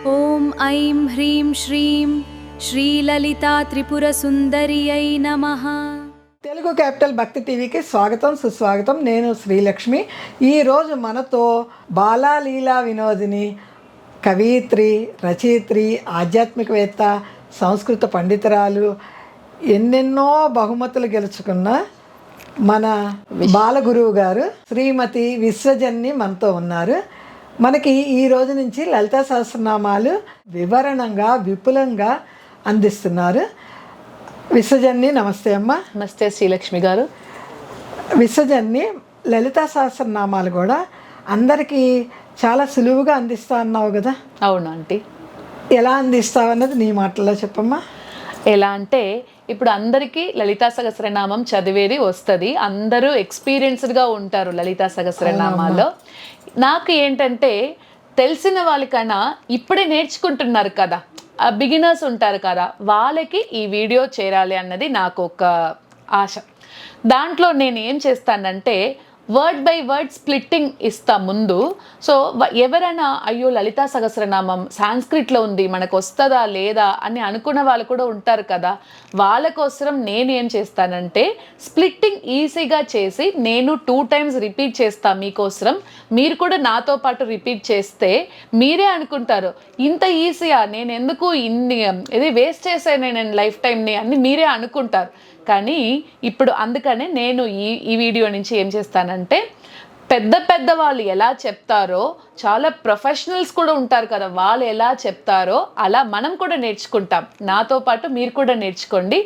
ఓం ఐం హ్రీం శ్రీం శ్రీలలితా త్రిపురసుందర్యై నమః. తెలుగు క్యాపిటల్ భక్తి టీవీకి స్వాగతం సుస్వాగతం. నేను శ్రీలక్ష్మి. ఈరోజు మనతో బాలలీలా వినోదిని, కవయిత్రి, రచయిత్రి, ఆధ్యాత్మికవేత్త, సంస్కృత పండితురాలు, ఎన్నెన్నో బహుమతులు గెలుచుకున్న మన బాలగురువు గారు శ్రీమతి విశ్వజన్ని మనతో ఉన్నారు. మనకి ఈ రోజు నుంచి లలితా సహస్రనామాలు వివరణంగా విపులంగా అందిస్తున్నారు. విశ్వజన్ని నమస్తే అమ్మ. నమస్తే శ్రీలక్ష్మి గారు. విశ్వజన్ని, లలితా సహస్రనామాలు కూడా అందరికీ చాలా సులువుగా అందిస్తా అన్నావు కదా. అవును ఆంటీ. ఎలా అందిస్తావు అన్నది నీ మాటల్లో చెప్పమ్మా. ఎలా అంటే ఇప్పుడు అందరికీ లలితా సహస్రనామం చదివేది వస్తుంది, అందరూ ఎక్స్పీరియన్స్డ్గా ఉంటారు లలితా సహస్రనామాల్లో. నాకు ఏంటంటే తెలిసిన వాళ్ళకన్నా ఇప్పుడే నేర్చుకుంటున్నారు కదా, బిగినర్స్ ఉంటారు కదా, వాళ్ళకి ఈ వీడియో చేరాలి అన్నది నాకు ఒక ఆశ. దాంట్లో నేను ఏం చేస్తానంటే వర్డ్ బై వర్డ్ స్ప్లిట్టింగ్ ఇస్తా ముందు. సో ఎవరైనా అయ్యో లలితా సహస్రనామం సాంస్క్రిట్లో ఉంది, మనకు వస్తుందా లేదా అని అనుకున్న వాళ్ళు కూడా ఉంటారు కదా, వాళ్ళ కోసం నేను ఏం చేస్తానంటే స్ప్లిట్టింగ్ ఈజీగా చేసి నేను 2 times రిపీట్ చేస్తా మీకోసం. మీరు కూడా నాతో పాటు రిపీట్ చేస్తే మీరే అనుకుంటారు ఇంత ఈజీయా, నేను ఎందుకు ఇది వేస్ట్ చేశాను నేను లైఫ్ టైంని అని మీరే అనుకుంటారు. కానీ ఇప్పుడు అందుకనే నేను ఈ వీడియో నుంచి ఏం చేస్తానంటే పెద్ద వాళ్ళు ఎలా చెప్తారో, చాలా ప్రొఫెషనల్స్ కూడా ఉంటారు కదా, వాళ్ళు ఎలా చెప్తారో అలా మనం కూడా నేర్చుకుంటాం. నాతో పాటు మీరు కూడా నేర్చుకోండి.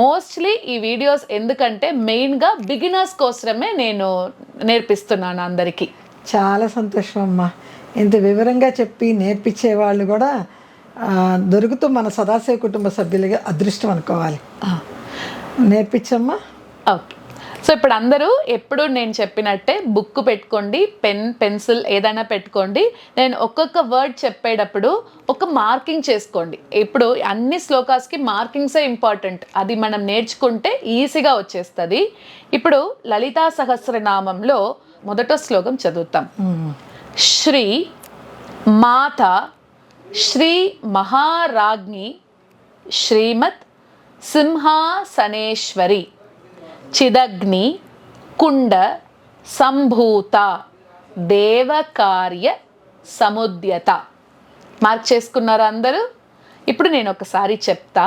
మోస్ట్లీ ఈ వీడియోస్ ఎందుకంటే మెయిన్గా బిగినర్స్ కోసమే నేను నేర్పిస్తున్నాను అందరికీ. చాలా సంతోషం అమ్మా. ఇంత వివరంగా చెప్పి నేర్పించే వాళ్ళు కూడా దొరుకుతూ మన సదాశివ కుటుంబ సభ్యులుగా అదృష్టం అనుకోవాలి. నేర్పించమ్మా. ఓకే. సో ఇప్పుడు అందరూ ఎప్పుడు నేను చెప్పినట్టే బుక్ పెట్టుకోండి, పెన్సిల్ ఏదైనా పెట్టుకోండి. నేను ఒక్కొక్క వర్డ్ చెప్పేటప్పుడు ఒక మార్కింగ్ చేసుకోండి. ఇప్పుడు అన్ని శ్లోకాస్కి మార్కింగ్సే ఇంపార్టెంట్, అది మనం నేర్చుకుంటే ఈజీగా వచ్చేస్తుంది. ఇప్పుడు లలితా సహస్రనామంలో మొదట శ్లోకం చదువుతాం. శ్రీ మాత శ్రీ మహారాజ్ఞి శ్రీమత్ సింహాసనేశ్వరి చిదగ్ని కుండ సంభూత దేవకార్య సముద్యత. మార్క్ చేసుకున్నారా అందరూ? ఇప్పుడు నేను ఒకసారి చెప్తా,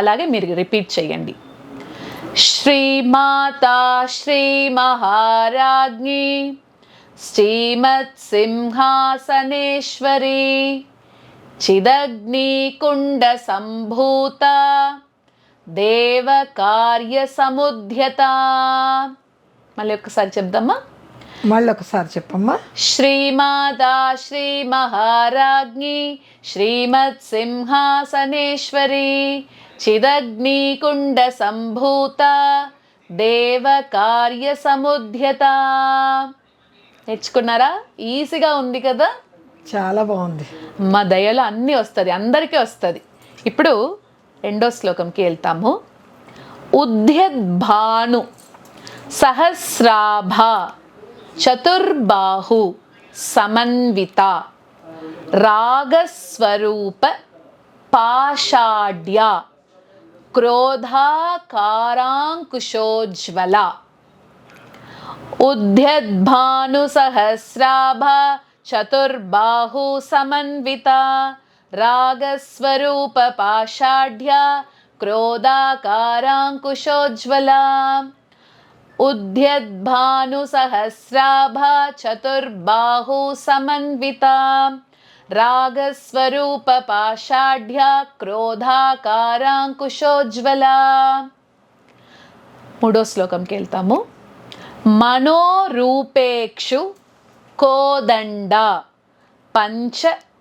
అలాగే మీరు రిపీట్ చేయండి. శ్రీమాతా శ్రీ మహారాజ్ఞి శ్రీమత్ సింహాసనేశ్వరి చిదగ్ని కుండ సంభూత దేవకార్య సముద్యత. మళ్ళీ ఒకసారి చెప్దామా? మళ్ళీ ఒకసారి చెప్పమ్మా. శ్రీమాతా శ్రీ మహారాజ్ఞి శ్రీమత్ సింహాసనేశ్వరి చిదగ్ని కుండ సంభూత దేవకార్య సముద్యత. నేర్చుకున్నారా? ఈజీగా ఉంది కదా. చాలా బాగుంది. మా దయలో అన్నీ వస్తుంది, అందరికీ వస్తుంది. ఇప్పుడు రెండో శ్లోకంకి వెళ్తాము. ఉద్యద్భాను సహస్రాభ చతుర్బాహు సమన్విత రాగస్వరూప పాషాఢ్య క్రోధాకారాంకుశోజ్వల. ఉద్యద్భాను సహస్రాభ చతుర్బాహు సమన్విత రాగస్వరూప పాషాఢ్య క్రోధాకారాంకుశోజ్వల. ఉద్యద్భాను సహస్రాభ చతుర్బాహు సమన్విత రాగస్వరూప పాషాఢ్య క్రోధాకారాంకుశోజ్వల. మూడో శ్లోకంకి వెళ్తాము. మనోరూపేక్షు కోదండ పంచ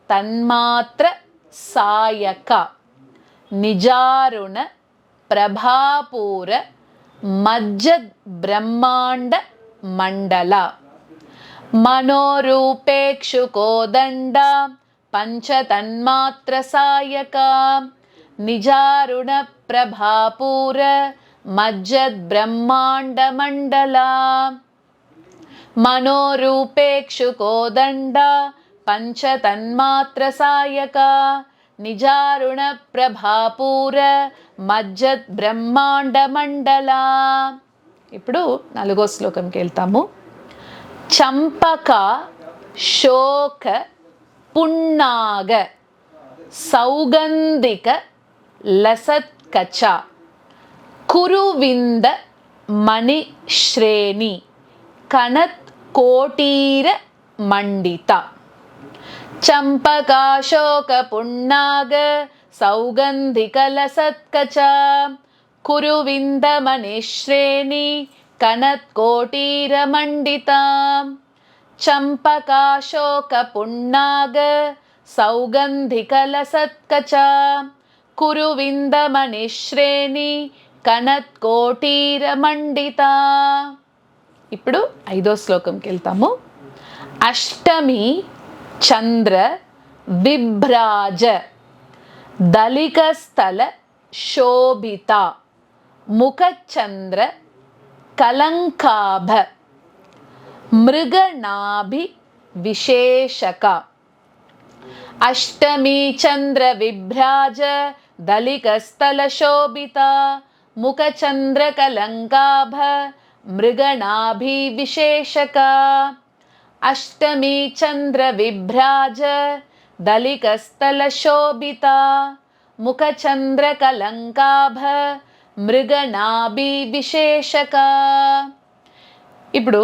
తన్మాత్ర సాయక నిజారుణ ప్రభాపూర మజ్జద్ బ్రహ్మాండ మండల. మనోరూపేక్షు కోదండ పంచతన్మాత్ర సాయక నిజారుణ ప్రభాపూర మజ్జద్ బ్రహ్మాండ మండల. మనోరూపేక్షు కోదండ పంచతన్మాత్ర సాయక నిజారుణ ప్రభాపూర మజ్జత్ బ్రహ్మాండ మండల. ఇప్పుడు 4వ శ్లోకంకి వెళ్తాము. చంపక శోక పున్నాగ సౌగంధిక లసత్కచ కురువింద మణి శ్రేణి కణత్ కోటీర మండిత. చంపకాశోక పున్నాగ సౌగంధిక లసత్కచ కురువింద మణి శ్రేణి కణత్ కోటీర మండిత. చంపకాశోక పున్నాగ సౌగంధిక లసత్కచ కురువింద మణి శ్రేణి కణత్ కోటీర మండిత. ఇప్పుడు 5వ శ్లోకంకి వెళ్తాము. అష్టమి చంద్ర విభ్రాజ దళికస్థల శోభిత ముఖచంద్ర కలంకాభ మృగనాభి విశేషక. అష్టమి చంద్ర విభ్రాజ దళికస్థల శోభిత ముఖచంద్ర కలంకాభ మృగనాభి విశేషక. అష్టమి చంద్ర విభ్రాజ దళికస్థల శోభిత ముఖచంద్ర కలంకాభ మృగనాభి విశేషక. ఇప్పుడు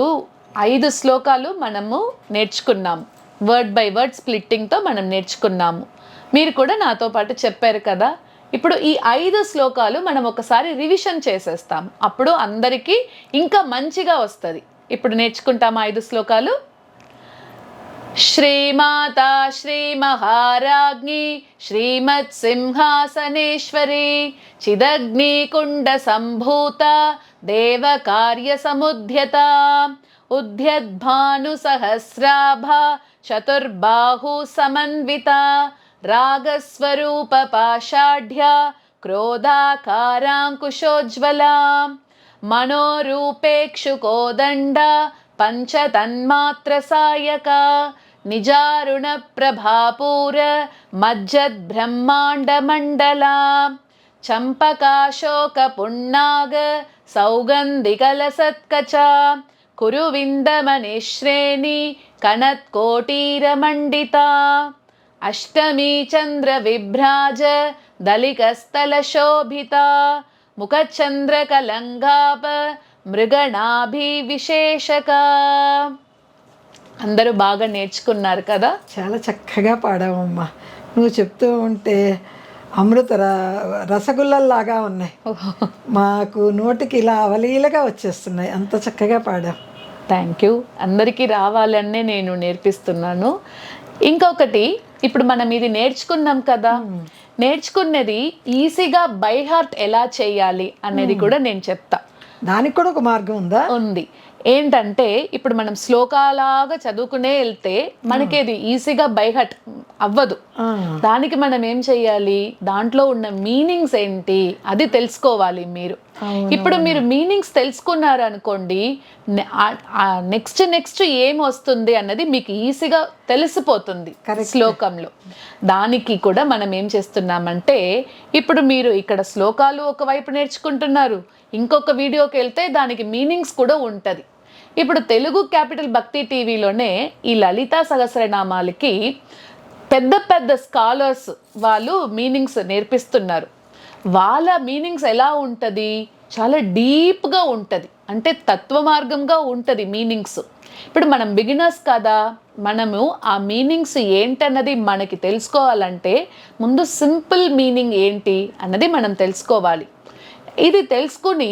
5 శ్లోకాలు మనము నేర్చుకున్నాము. వర్డ్ బై వర్డ్ స్ప్లిట్టింగ్తో మనం నేర్చుకున్నాము. మీరు కూడా నాతో పాటు చెప్పారు కదా. ఇప్పుడు ఈ 5 శ్లోకాలు మనం ఒకసారి రివిజన్ చేసేస్తాం. అప్పుడు అందరికీ ఇంకా మంచిగా వస్తుంది. ఇప్పుడు నేర్చుకుంటాము 5 శ్లోకాలు. శ్రీమాతా శ్రీ మహారాజ్ఞి శ్రీమత్ సింహాసనేశ్వరి చిదగ్నికుండ సంభూత దేవ కార్య సముద్యత ఉద్యద్భాను సహస్రాభ చతుర్బాహు సమన్విత రాగస్వరూప పాషాఢ్య క్రోధాకారాంకుశోజ్వల మనోరూపేక్షుకోదండ పంచతన్మాత్ర సాయక నిజారుణ ప్రభాపూర మజ్జద్ బ్రహ్మాండ మండల చంపకాశోక పున్నాగ సౌగంధిక లసత్కచ కురువింద మణి శ్రేణి కణత్ కోటీర మండిత. అష్టమి చంద్ర విభ్రాజ దళికస్థల శోభిత ముఖచంద్ర కలంగాప మృగనాభి విశేషక. అందరూ బాగా నేర్చుకున్నారు కదా. చాలా చక్కగా పాడావమ్మా. నువ్వు చెప్తూ ఉంటే అమృత రసగుల్లల్లాగా ఉన్నాయి. మాకు నోటికి ఇలా అవలీలగా వచ్చేస్తున్నాయి. అంత చక్కగా పాడావు. Thank you. అందరికీ రావాలనే నేను నేర్పిస్తున్నాను. ఇంకొకటి, ఇప్పుడు మనం ఇది నేర్చుకున్నాం కదా, నేర్చుకున్నది ఈజీగా బై హార్ట్ ఎలా చేయాలి అనేది కూడా నేను చెప్తా. దానికి కూడా ఒక మార్గం ఉందా? ఉంది. ఏంటంటే ఇప్పుడు మనం శ్లోకాలాగా చదువుకునే వెళ్తే మనకి అది ఈజీగా బై హార్ట్ అవ్వదు. దానికి మనం ఏం చెయ్యాలి, దాంట్లో ఉన్న మీనింగ్స్ ఏంటి అది తెలుసుకోవాలి మీరు. ఇప్పుడు మీరు మీనింగ్స్ తెలుసుకున్నారు అనుకోండి, నెక్స్ట్ ఏం వస్తుంది అన్నది మీకు ఈజీగా తెలిసిపోతుంది శ్లోకంలో. దానికి కూడా మనం ఏం చేస్తున్నామంటే, ఇప్పుడు మీరు ఇక్కడ శ్లోకాలు ఒకవైపు నేర్చుకుంటున్నారు, ఇంకొక వీడియోకి వెళ్తే దానికి మీనింగ్స్ కూడా ఉంటుంది. ఇప్పుడు తెలుగు క్యాపిటల్ భక్తి టీవీలోనే ఈ లలితా సహస్రనామాలకి పెద్ద పెద్ద స్కాలర్స్ వాళ్ళు మీనింగ్స్ నేర్పిస్తున్నారు. వాళ్ళ మీనింగ్స్ ఎలా ఉంటుంది, చాలా డీప్గా ఉంటుంది, అంటే తత్వ మార్గంగా ఉంటుంది మీనింగ్స్. ఇప్పుడు మనం బిగినర్స్ కదా, మనము ఆ మీనింగ్స్ ఏంటన్నది మనకి తెలుసుకోవాలంటే ముందు సింపుల్ మీనింగ్ ఏంటి అన్నది మనం తెలుసుకోవాలి. ఇది తెలుసుకుని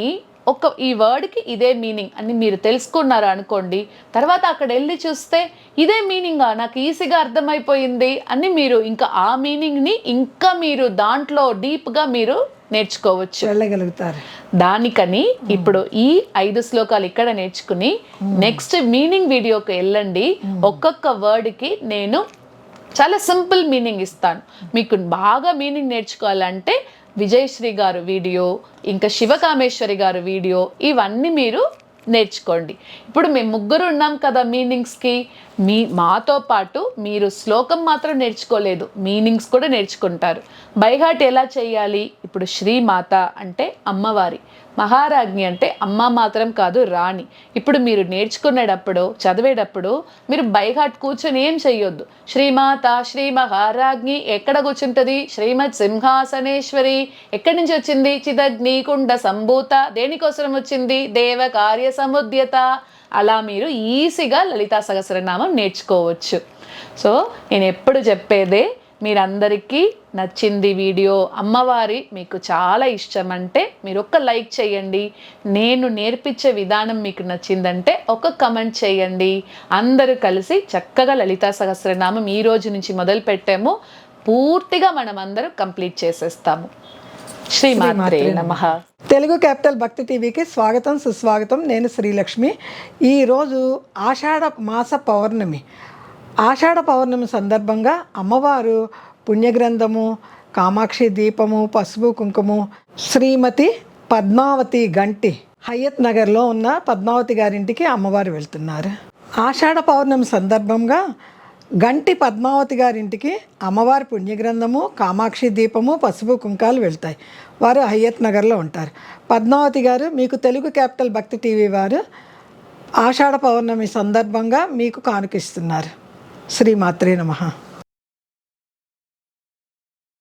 ఈ వర్డ్కి ఇదే మీనింగ్ అని మీరు తెలుసుకున్నారు అనుకోండి, తర్వాత అక్కడ వెళ్ళి చూస్తే ఇదే మీనింగా నాకు ఈజీగా అర్థమైపోయింది అని మీరు ఇంకా ఆ మీనింగ్ని ఇంకా మీరు దాంట్లో డీప్గా మీరు నేర్చుకోవచ్చు, వెళ్ళగలుగుతారు. దానికని ఇప్పుడు ఈ 5 శ్లోకాలు ఇక్కడ నేర్చుకుని నెక్స్ట్ మీనింగ్ వీడియోకి వెళ్ళండి. ఒక్కొక్క వర్డ్కి నేను చాలా సింపుల్ మీనింగ్ ఇస్తాను. మీకు బాగా మీనింగ్ నేర్చుకోవాలంటే విజయశ్రీ గారు వీడియో, ఇంకా శివకామేశ్వరి గారు వీడియో, ఇవన్నీ మీరు నేర్చుకోండి. ఇప్పుడు మేము ముగ్గురు ఉన్నాం కదా మీనింగ్స్కి, మాతో పాటు మీరు శ్లోకం మాత్రం నేర్చుకోలేదు, మీనింగ్స్ కూడా నేర్చుకుంటారు. బైహార్ట్ ఎలా చేయాలి? ఇప్పుడు శ్రీమాత అంటే అమ్మవారి, మహారాజ్ఞి అంటే అమ్మ మాత్రం కాదు, రాణి. ఇప్పుడు మీరు నేర్చుకునేటప్పుడు, చదివేటప్పుడు మీరు బైహార్ట్ కూర్చొని ఏం చెయ్యొద్దు. శ్రీమాత, శ్రీ మహారాజ్ఞి ఎక్కడ కూర్చుంటుంది? శ్రీమత్ సింహాసనేశ్వరి. ఎక్కడి నుంచి వచ్చింది? చిదగ్ని కుండ సంభూత. దేనికోసం వచ్చింది? దేవ కార్య సముద్యత. అలా మీరు ఈజీగా లలితా సహస్రనామం నేర్చుకోవచ్చు. సో నేను ఎప్పుడు చెప్పేదే, మీరందరికీ నచ్చింది వీడియో, అమ్మవారి మీకు చాలా ఇష్టం అంటే మీరు ఒక్క లైక్ చేయండి. నేను నేర్పించే విధానం మీకు నచ్చిందంటే ఒక కమెంట్ చేయండి. అందరూ కలిసి చక్కగా లలితా సహస్రనామం ఈ రోజు నుంచి మొదలు పెట్టాము, పూర్తిగా మనం అందరూ కంప్లీట్ చేసేస్తాము. శ్రీమాత్రే నమః. తెలుగు క్యాపిటల్ భక్తి టీవీకి స్వాగతం, సుస్వాగతం. నేను శ్రీలక్ష్మి. ఈరోజు ఆషాఢ మాస పౌర్ణమి. ఆషాఢ పౌర్ణమి సందర్భంగా అమ్మవారు పుణ్యగ్రంథము, కామాక్షి దీపము, పసుపు కుంకుమ, శ్రీమతి పద్మావతి గంటి హయత్ నగర్లో ఉన్న పద్మావతి గారింటికి అమ్మవారు వెళ్తున్నారు. ఆషాఢ పౌర్ణమి సందర్భంగా గంటి పద్మావతి గారింటికి అమ్మవారి పుణ్యగ్రంథము, కామాక్షి దీపము, పసుపు కుంకాలు వెళ్తాయి. వారు హయత్ నగర్లో ఉంటారు. పద్మావతి గారు మీకు తెలుగు క్యాపిటల్ భక్తి టీవీ వారు ఆషాఢ పౌర్ణమి సందర్భంగా మీకు కానుకిస్తున్నారు. శ్రీమాత్రే నమః.